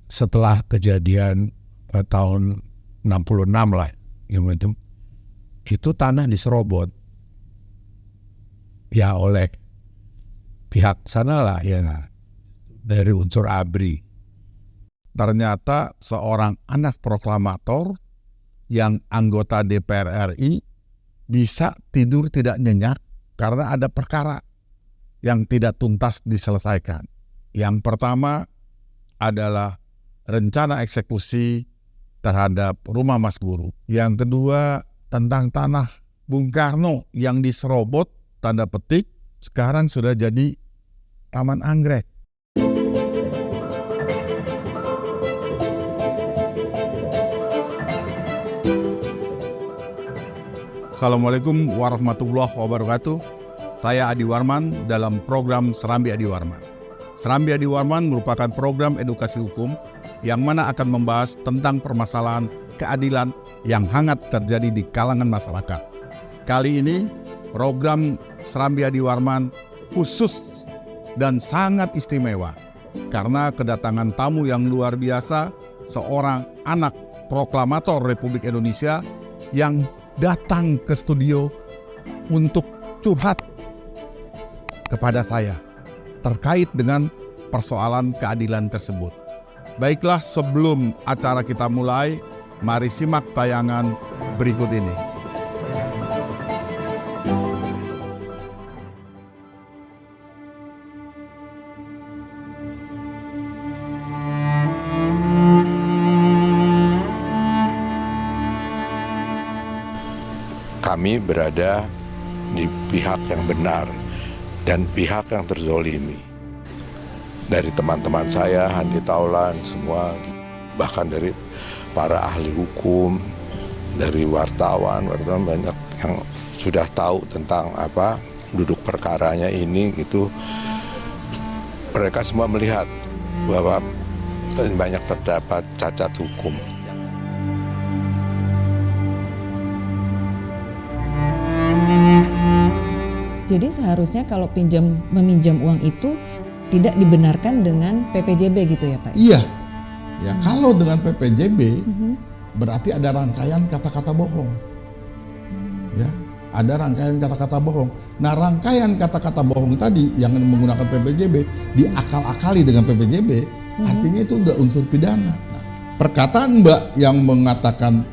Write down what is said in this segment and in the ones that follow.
setelah kejadian tahun 66 lah, itu tanah diserobot ya oleh pihak sana lah ya, dari unsur ABRI. Ternyata seorang anak proklamator yang anggota DPR RI bisa tidur tidak nyenyak karena ada perkara yang tidak tuntas diselesaikan. Yang pertama adalah rencana eksekusi terhadap rumah Mas Guru. Yang kedua tentang tanah Bung Karno yang diserobot, tanda petik, sekarang sudah jadi taman anggrek. Assalamualaikum warahmatullahi wabarakatuh. Saya Adi Warman dalam program Serambi Adi Warman. Serambi Adi Warman merupakan program edukasi hukum yang mana akan membahas tentang permasalahan keadilan yang hangat terjadi di kalangan masyarakat. Kali ini program Serambi Adi Warman khusus dan sangat istimewa karena kedatangan tamu yang luar biasa, seorang anak proklamator Republik Indonesia yang datang ke studio untuk curhat kepada saya terkait dengan persoalan keadilan tersebut. Baiklah, sebelum acara kita mulai, mari simak tayangan berikut ini. Kami berada di pihak yang benar dan pihak yang terzolimi. Dari teman-teman saya, Handi Taulan, semua, bahkan dari para ahli hukum, dari wartawan banyak yang sudah tahu tentang duduk perkaranya ini, gitu. Mereka semua melihat bahwa banyak terdapat cacat hukum. Jadi seharusnya kalau meminjam uang itu tidak dibenarkan dengan PPJB gitu ya Pak? Iya, ya kalau dengan PPJB berarti ada rangkaian kata-kata bohong. Ya, ada rangkaian kata-kata bohong. Nah, rangkaian kata-kata bohong tadi yang menggunakan PPJB diakal-akali dengan PPJB, artinya itu udah unsur pidana. Nah, perkataan Mbak yang mengatakan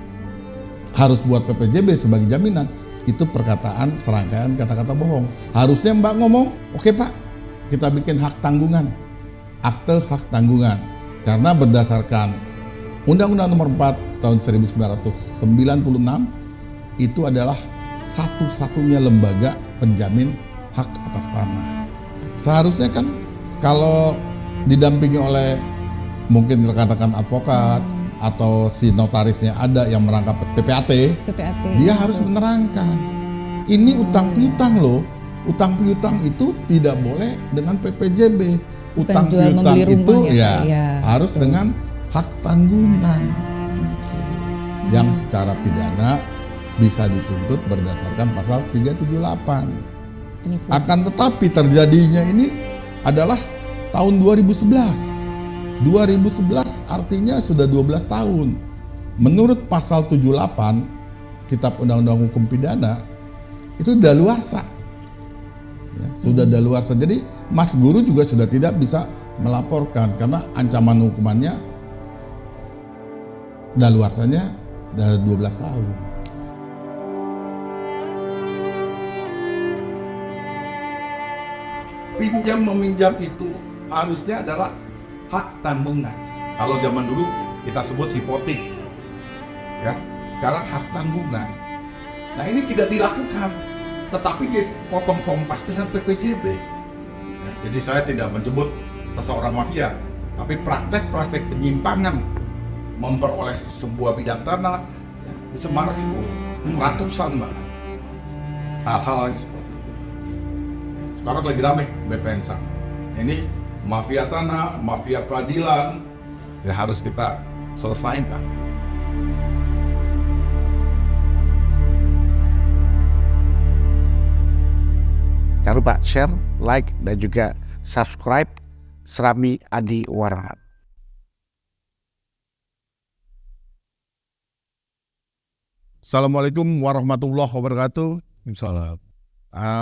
harus buat PPJB sebagai jaminan, itu perkataan serangkaian kata-kata bohong. Harusnya Mbak ngomong, oke Pak, kita bikin hak tanggungan, akte hak tanggungan. Karena berdasarkan Undang-Undang Nomor 4 tahun 1996, itu adalah satu-satunya lembaga penjamin hak atas tanah. Seharusnya kan kalau didampingi oleh mungkin rekan-rekan advokat, atau si notarisnya ada yang merangkap PPAT, dia harus menerangkan ini utang piutang loh. Utang piutang itu tidak boleh dengan PPJB. Utang piutang itu ya harus dengan hak tanggungan yang secara pidana bisa dituntut berdasarkan pasal 378. Akan tetapi terjadinya ini adalah tahun 2011 artinya sudah 12 tahun. Menurut pasal 78 Kitab Undang-Undang Hukum Pidana itu daluarsa. Ya, sudah daluarsa. Jadi Mas Guru juga sudah tidak bisa melaporkan karena ancaman hukumannya daluarsanya 12 tahun. Pinjam meminjam itu harusnya adalah hak tanggungan. Kalau zaman dulu kita sebut hipotek, ya. Sekarang hak tanggungan. Nah ini tidak dilakukan, tetapi dipotong kompas dengan PPJB. Ya, jadi saya tidak menyebut seseorang mafia, tapi praktek-praktek penyimpangan memperoleh sebuah bidang tanah ya, di Semarang itu ratusan Mbak. Hal-hal yang seperti itu. Sekarang lagi ramai BPN sana. Ini mafia tanah, mafia peradilan, ya harus kita selesaikan. Jangan lupa share, like, dan juga subscribe Serambi Adi Warman. Assalamualaikum warahmatullahi wabarakatuh. Salam.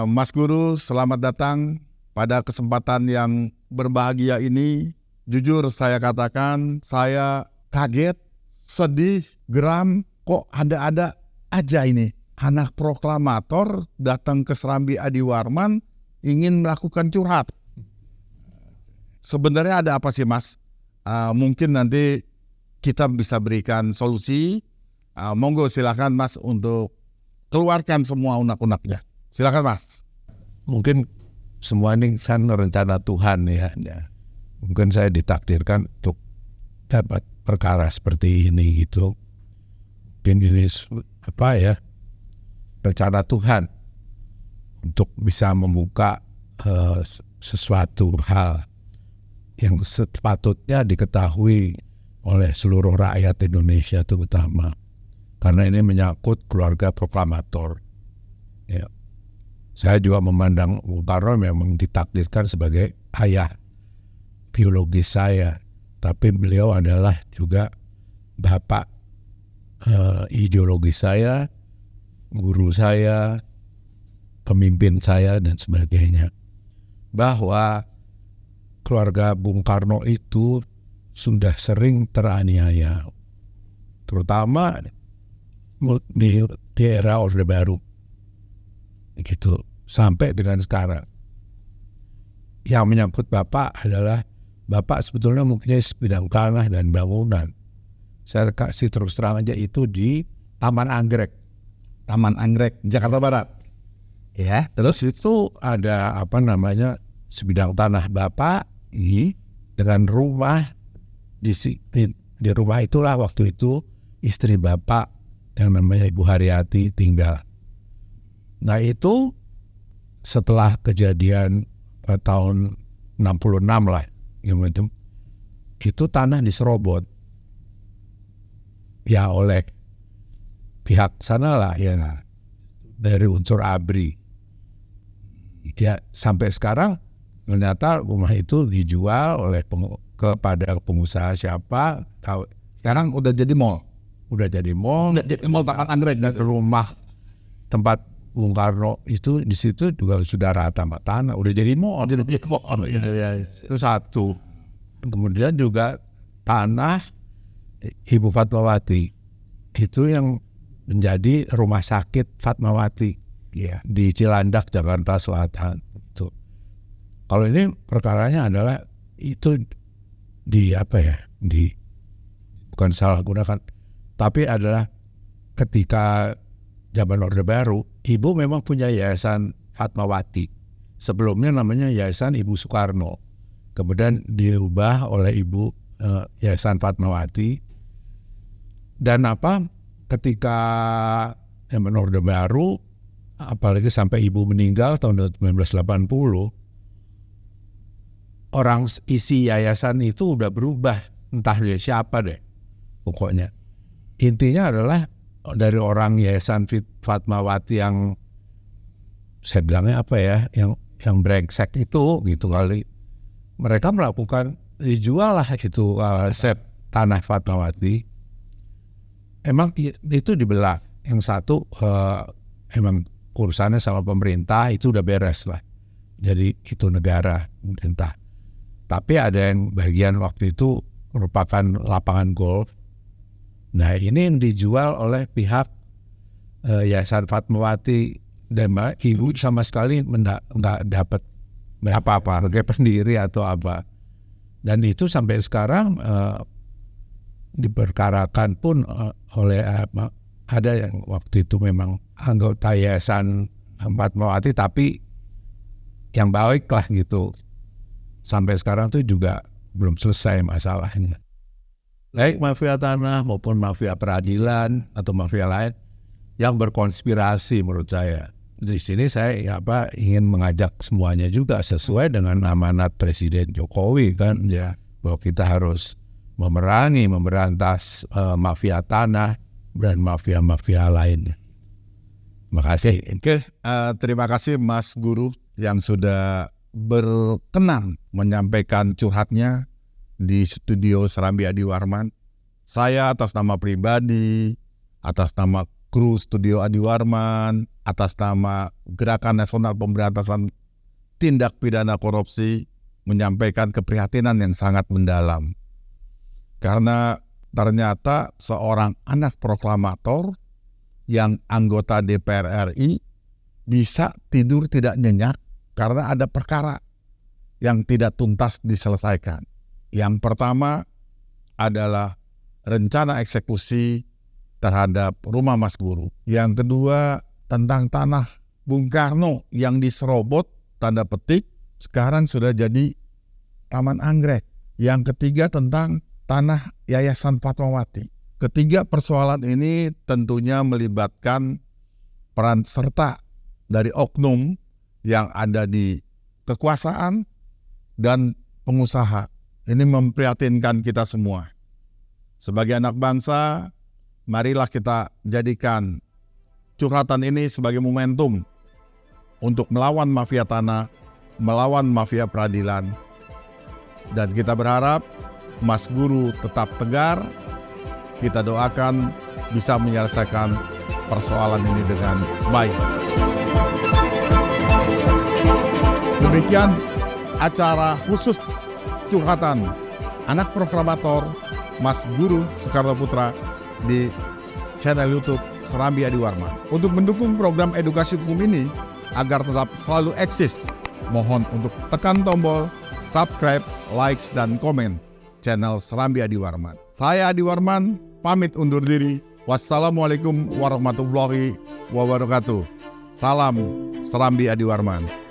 Mas Guru, selamat datang pada kesempatan yang berbahagia ini. Jujur saya katakan, saya kaget, sedih, geram, kok ada-ada aja ini. Anak proklamator datang ke Serambi Adi Warman ingin melakukan curhat. Sebenarnya ada apa sih Mas? Mungkin nanti kita bisa berikan solusi. Monggo silakan Mas untuk keluarkan semua unek-uneknya. Silakan Mas. Mungkin semua ini kan rencana Tuhan ya. Mungkin saya ditakdirkan untuk dapat perkara seperti ini gitu. Mungkin ini rencana Tuhan untuk bisa membuka sesuatu hal yang sepatutnya diketahui oleh seluruh rakyat Indonesia terutama. Karena ini menyangkut keluarga proklamator. Ya. Saya juga memandang Bung Karno memang ditakdirkan sebagai ayah biologis saya, tapi beliau adalah juga bapak ideologi saya, guru saya, pemimpin saya dan sebagainya. Bahwa keluarga Bung Karno itu sudah sering teraniaya, terutama di era Orde Baru, gitu sampai dengan sekarang. Yang menyangkut Bapak adalah Bapak sebetulnya mempunyai sebidang tanah dan bangunan. Saya kasih terus terang aja itu di Taman Anggrek. Taman Anggrek, Jakarta Barat. Ya, terus itu ada sebidang tanah Bapak dengan rumah di rumah itulah waktu itu istri Bapak yang namanya Ibu Haryati tinggal. Nah itu setelah kejadian tahun 66 lah, itu tanah diserobot ya oleh pihak sana lah ya, dari unsur ABRI. Ya sampai sekarang ternyata rumah itu dijual oleh kepada pengusaha siapa tahu. sekarang udah jadi mall. Udah jadi mall Taman Anggrek. Dan rumah tempat Bung Karno itu di situ juga sudah rata sama tanah, udah jadi mall. Itu satu. Kemudian juga tanah Ibu Fatmawati itu yang menjadi rumah sakit Fatmawati di Cilandak, Jakarta Selatan. Itu. Kalau ini perkaranya adalah itu bukan salah gunakan, tapi adalah ketika zaman Orde Baru, Ibu memang punya Yayasan Fatmawati. Sebelumnya namanya Yayasan Ibu Soekarno. Kemudian diubah oleh Ibu Yayasan Fatmawati. Dan ketika zaman Orde Baru, apalagi sampai Ibu meninggal tahun 1980, orang isi yayasan itu udah berubah. Entah dia siapa deh. Pokoknya. Intinya adalah dari orang Yayasan Fatmawati yang saya bilangnya yang brengsek itu gitu kali, mereka melakukan dijual lah itu aset tanah Fatmawati. Emang itu dibelah, yang satu emang urusannya sama pemerintah itu udah beres lah, jadi itu negara pemerintah. Tapi ada yang bagian waktu itu merupakan lapangan golf. Nah ini yang dijual oleh pihak Yayasan Fatmawati, dan Ibu sama sekali nggak dapat apa-apa sebagai pendiri atau apa. Dan itu sampai sekarang diperkarakan pun oleh ada yang waktu itu memang anggota Yayasan Fatmawati tapi yang baik lah gitu. Sampai sekarang tuh juga belum selesai masalahnya. Baik mafia tanah maupun mafia peradilan atau mafia lain yang berkonspirasi menurut saya. Di sini saya ingin mengajak semuanya juga sesuai dengan amanat Presiden Jokowi kan, bahwa kita harus memberantas mafia tanah dan mafia-mafia lainnya. Terima kasih. Oke, terima kasih Mas Guru yang sudah berkenan menyampaikan curhatnya di studio Serambi Adi Warman. Saya atas nama pribadi, atas nama kru Studio Adi Warman atas nama Gerakan Nasional Pemberantasan Tindak Pidana Korupsi menyampaikan keprihatinan yang sangat mendalam. Karena ternyata seorang anak proklamator yang anggota DPR RI bisa tidur tidak nyenyak karena ada perkara yang tidak tuntas diselesaikan. Yang pertama adalah rencana eksekusi terhadap rumah Mas Guru. Yang kedua tentang tanah Bung Karno yang diserobot, tanda petik, sekarang sudah jadi Taman Anggrek. Yang ketiga tentang tanah Yayasan Fatmawati. Ketiga persoalan ini tentunya melibatkan peran serta dari oknum yang ada di kekuasaan dan pengusaha. Ini memprihatinkan kita semua. Sebagai anak bangsa, marilah kita jadikan curhatan ini sebagai momentum untuk melawan mafia tanah, melawan mafia peradilan. Dan kita berharap Mas Guru tetap tegar. Kita doakan bisa menyelesaikan persoalan ini dengan baik. Demikian acara khusus curhatan anak proklamator Mas Guru Soekarno Putra di channel YouTube Serambi Adi Warman. Untuk mendukung program edukasi hukum ini agar tetap selalu eksis, mohon untuk tekan tombol subscribe, likes, dan komen channel Serambi Adi Warman. Saya Adi Warman, pamit undur diri. Wassalamualaikum warahmatullahi wabarakatuh. Salam Serambi Adi Warman.